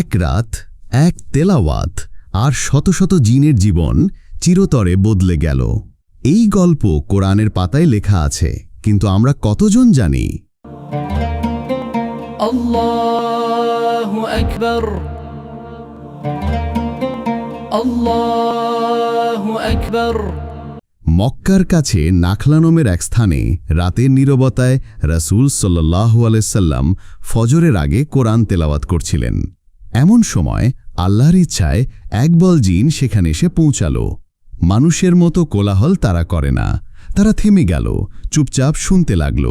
এক রাত, এক তেলাওয়াত আর শত শত জিনের জীবন চিরতরে বদলে গেল। এই গল্প কোরআনের পাতায় লেখা আছে, কিন্তু আমরা কতজন জানি? আল্লাহু আকবার, আল্লাহু আকবার। মক্কার কাছে নাখলা নামের এক স্থানে রাতের নীরবতায় রাসূল সাল্লাল্লাহু আলাইহি সাল্লাম ফজরের আগে কোরআন তেলাওয়াত করছিলেন। এমন সময় আল্লাহর ইচ্ছায় একবল জিন সেখানে এসে পৌঁছাল। মানুষের মতো কোলাহল তারা করে না, তারা থেমে গেল, চুপচাপ শুনতে লাগল।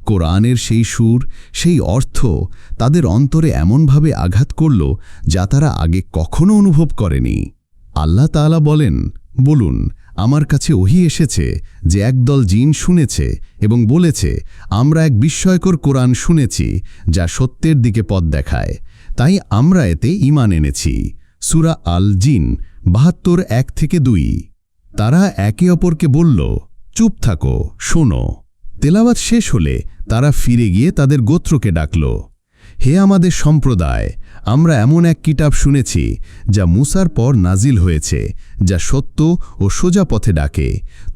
কোরআনের সেই সুর, সেই অর্থ তাদের অন্তরে এমনভাবে আঘাত করল যা তারা আগে কখনো অনুভব করেনি। আল্লাহ তাআলা বলেন, বলুন, আমার কাছে ওহী এসেছে যে একদল জিন শুনেছে এবং বলেছে, আমরা এক বিস্ময়কর কোরআন শুনেছি যা সত্যের দিকে পথ দেখায়, তাই আমরা এতে ঈমান এনেছি। সূরা আল জিন ৭২ ১-২। তারা একে অপরকে বলল, চুপ থাকো, শোনো। তেলাওয়াত শেষ হলে তারা ফিরে গিয়ে তাদের গোত্রকে ডাকল, হে আমাদের সম্প্রদায়, আমরা এমন এক কিতাব শুনেছি যা মূসার পর নাজিল হয়েছে, যা সত্য ও সোজা পথে ডাকে,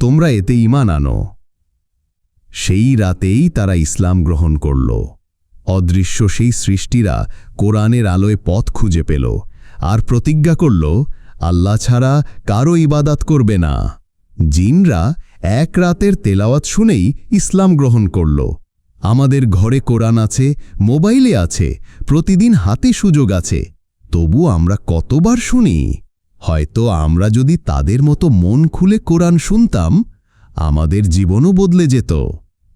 তোমরা এতে ঈমান আনো। সেই রাতেই তারা ইসলাম গ্রহণ করল। অদৃশ্য সেই সৃষ্টিরা কোরআনের আলোয় পথ খুঁজে পেল আর প্রতিজ্ঞা করল, আল্লাহ ছাড়া কারো ইবাদত করবে না। জিনরা এক রাতের তেলাওয়াত শুনেই ইসলাম গ্রহণ করল। আমাদের ঘরে কোরআন আছে, মোবাইলে আছে, প্রতিদিন হাতে সুযোগ আছে, তবু আমরা কতবার শুনি? হয়তো আমরা যদি তাদের মতো মন খুলে কোরআন শুনতাম, আমাদের জীবনও বদলে যেত।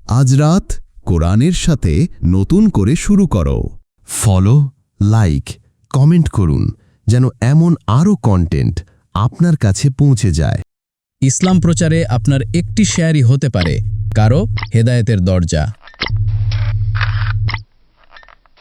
আজ রাত কোরআনের সাথে নতুন করে শুরু করো। ফলো, লাইক, কমেন্ট করুন যেন এমন আরও কন্টেন্ট আপনার কাছে পৌঁছে যায়। ইসলাম প্রচারে আপনার একটি শেয়ারই হতে পারে কারো হেদায়েতের দরজা।